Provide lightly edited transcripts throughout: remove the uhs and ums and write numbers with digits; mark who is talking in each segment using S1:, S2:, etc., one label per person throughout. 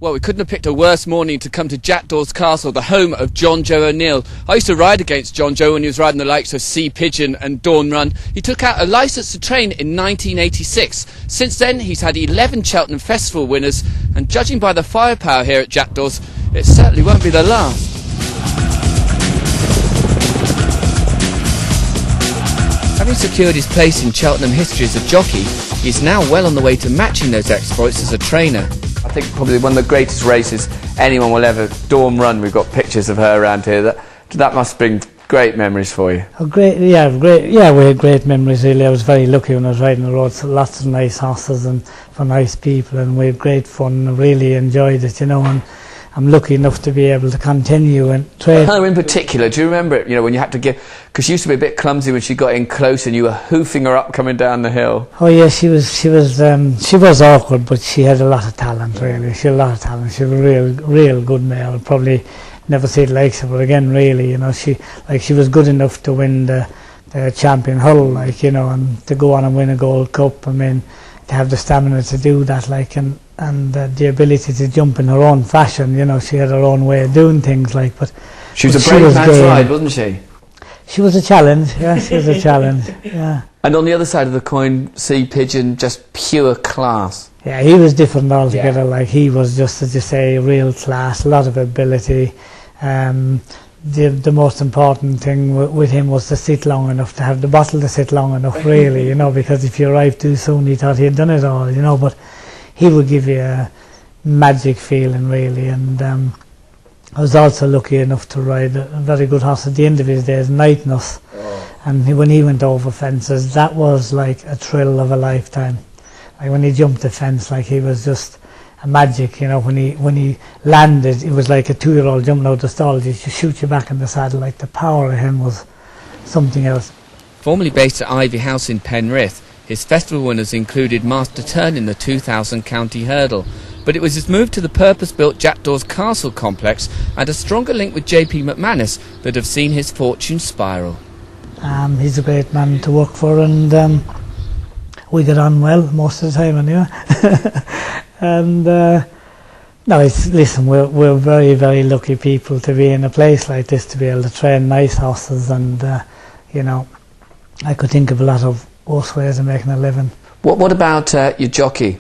S1: Well, we couldn't have picked a worse morning to come to Jackdaws Castle, the home of Jonjo O'Neill. I used to ride against Jonjo when he was riding the likes of Sea Pigeon and Dawn Run. He took out a licence to train in 1986. Since then, he's had 11 Cheltenham Festival winners, and judging by the firepower here at Jackdaws, it certainly won't be the last. Having secured his place in Cheltenham history as a jockey, he's now well on the way to matching those exploits as a trainer.
S2: I think probably one of the greatest races anyone will ever. Dawn Run, we've got pictures of her around here. That must bring great memories for you.
S3: Oh, great! Yeah, we had great memories. Really, I was very lucky when I was riding the roads. Lots of nice horses and for nice people, and we had great fun. I really enjoyed it, you know. And I'm lucky enough to be able to continue and train.
S2: Her in particular, do you remember it? You know, when you had to give, because she used to be a bit clumsy when she got in close, and you were hoofing her up coming down the hill.
S3: Oh yeah, she was awkward, but she had a lot of talent. Really, she had a lot of talent. She was a real good mare. I'd probably never see the likes of her again. Really, you know, she was good enough to win the champion hull, like, you know, and to go on and win a Gold Cup. I mean, to have the stamina to do that, like, and the ability to jump in her own fashion, you know, she had her own way of doing things, like, but
S2: she was a brave man's ride, wasn't she?
S3: She was a challenge, yeah, she was a challenge, yeah.
S2: And on the other side of the coin, Sea Pigeon, just pure class.
S3: Yeah, he was different altogether, yeah. Like, he was just, as you say, real class, a lot of ability. The most important thing with him was to sit long enough, to have the bottle to sit long enough, really, you know, because if you arrived too soon, he thought he had done it all, you know, but he would give you a magic feeling, really. And I was also lucky enough to ride a very good horse at the end of his days, Night Nurse. And when he went over fences, that was like a thrill of a lifetime. Like when he jumped the fence, like, he was just a magic, you know. When he landed, it was like a 2-year-old jumping out the stall. He just shoot you back in the saddle. Like, the power of him was something else.
S1: Formerly based at Ivy House in Penrith, his festival winners included Master Turn in the 2000 County Hurdle, but it was his move to the purpose-built Jackdaws Castle complex and a stronger link with JP McManus that have seen his fortune spiral.
S3: He's a great man to work for, and we get on well most of the time, anyway. And no, listen, we're very, very lucky people to be in a place like this, to be able to train nice horses, and you know, I could think of a lot of worse ways of making a living. What
S2: about your jockey,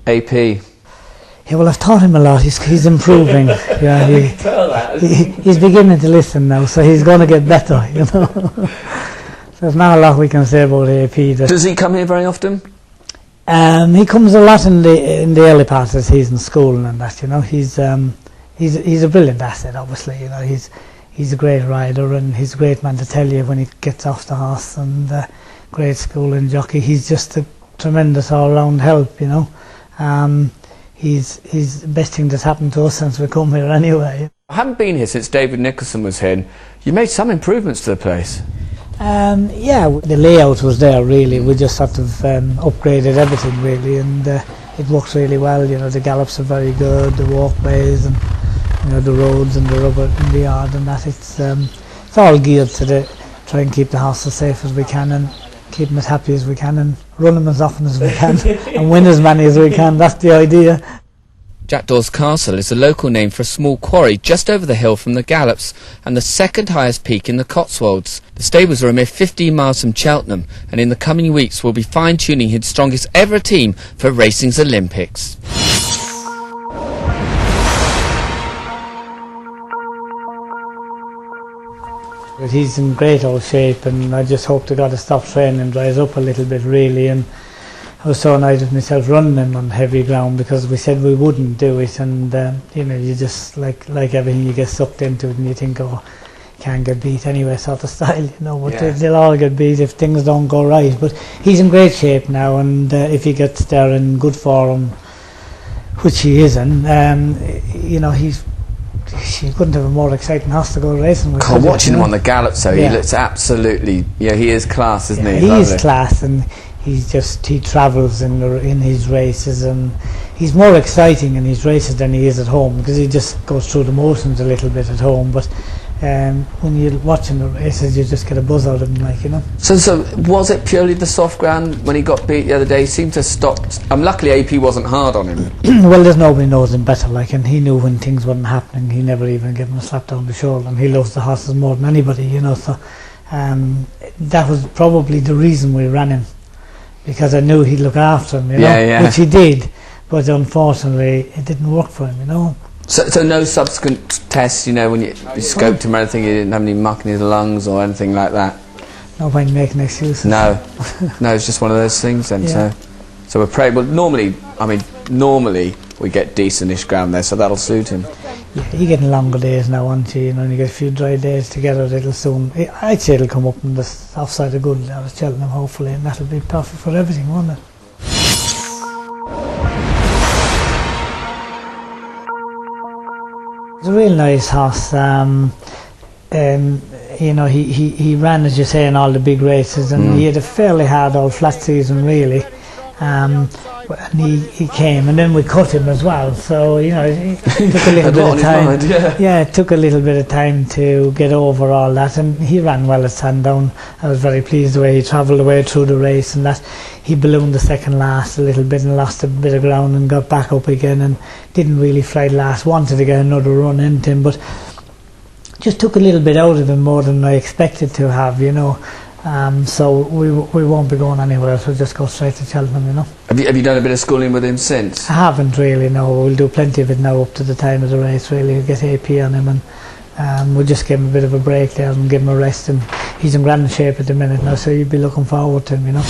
S2: AP?
S3: Yeah, well, I've taught him a lot. He's improving. Yeah, he's beginning to listen now, so he's going to get better, you know. There's not a lot we can say about AP.
S2: Does he come here very often?
S3: He comes a lot in the early part of the season, schooling and that, you know. He's a brilliant asset, obviously, you know. He's a great rider, and he's a great man to tell you when he gets off the horse, and great schooling jockey. He's just a tremendous all-round help, you know. He's the best thing that's happened to us since we come here, anyway.
S2: I haven't been here since David Nicholson was here. You made some improvements to the place.
S3: Yeah, the layout was there, really. We just sort of upgraded everything, really, and it works really well. You know, the gallops are very good, the walkways, and, you know, the roads and the rubber in the yard and that. It's all geared to try and keep the horse as safe as we can, and keep them as happy as we can, and run them as often as we can, and win as many as we can. That's the idea.
S1: Jackdaws Castle is a local name for a small quarry just over the hill from the gallops, and the second highest peak in the Cotswolds. The stables are a mere 15 miles from Cheltenham, and in the coming weeks we'll be fine-tuning his strongest ever team for racing's Olympics.
S3: But he's in great old shape, and I just hope to God to stop training and dries up a little bit, really. And I was so annoyed with myself running him on heavy ground, because we said we wouldn't do it, and you know, you just like everything, you get sucked into it and you think, oh, can't get beat anyway, sort of style, you know. But yeah, they'll all get beat if things don't go right. But he's in great shape now, and if he gets there in good form, which he is in, you know, she couldn't have a more exciting horse to go racing with.
S2: Watching him on the gallop, so he looks absolutely, yeah, he is class, isn't he?
S3: He is class, and he travels in his races, and he's more exciting in his races than he is at home, because he just goes through the motions a little bit at home. But when you're watching the races, you just get a buzz out of them, like, you know.
S2: So was it purely the soft ground when he got beat the other day? He seemed to stop. Luckily AP wasn't hard on him.
S3: Well, there's nobody knows him better, like, and he knew when things weren't happening. He never even gave him a slap down the shoulder, and he loves the horses more than anybody, you know. So that was probably the reason we ran him, because I knew he'd look after him, you know, which he did. But unfortunately, it didn't work for him, you know.
S2: So no subsequent tests, you know, when you scoped him or anything, you didn't have any muck in his lungs or anything like that?
S3: No point making excuses.
S2: No, it's just one of those things then. Yeah. So we're praying. Well, normally we get decentish ground there, so that'll suit him.
S3: Yeah, you're getting longer days now, aren't you? You know, you get a few dry days together, it'll soon. I'd say it'll come up on the offside of good out of Cheltenham, hopefully, and that'll be perfect for everything, won't it? It's a real nice horse. You know, he ran, as you say, in all the big races, and he had a fairly hard old flat season, really. And he came, and then we cut him as well. So, you know, it took a little bit of time. It took a little bit of time to get over all that, and he ran well at Sandown. I was very pleased the way he travelled away through the race, and that he ballooned the second last a little bit and lost a bit of ground and got back up again, and didn't really fly last. Wanted to get another run into him, but just took a little bit out of him more than I expected to have, you know. So we won't be going anywhere, so just go straight to Cheltenham, you know.
S2: Have you done a bit of schooling with him since?
S3: I haven't really, no. We'll do plenty of it now up to the time of the race, really. We'll get AP on him, and we'll just give him a bit of a break there and give him a rest, and he's in grand shape at the minute now, so you'd be looking forward to him, you know.